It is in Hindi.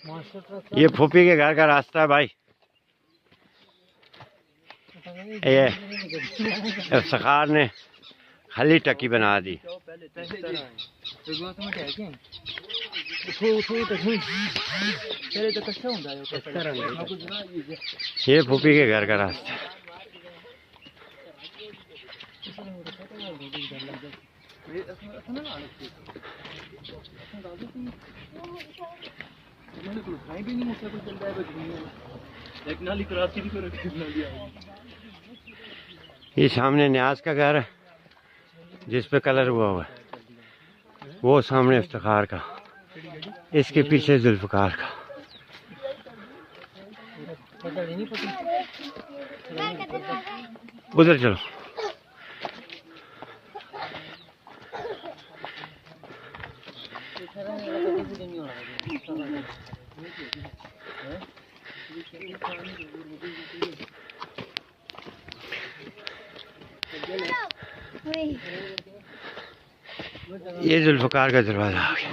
ये फूफी के घर का रास्ता है भाई। ये इफ्तिखार ने खाली टकी बना दी। ये फूफी के घर का रास्ता है। ये सामने न्याज का घर है जिस पे कलर हुआ हुआ है, वो सामने इफ्तिखार का, इसके पीछे जुल्फकार का। उधर चलो। ये जुल्फकार का दरवाजा आ गया।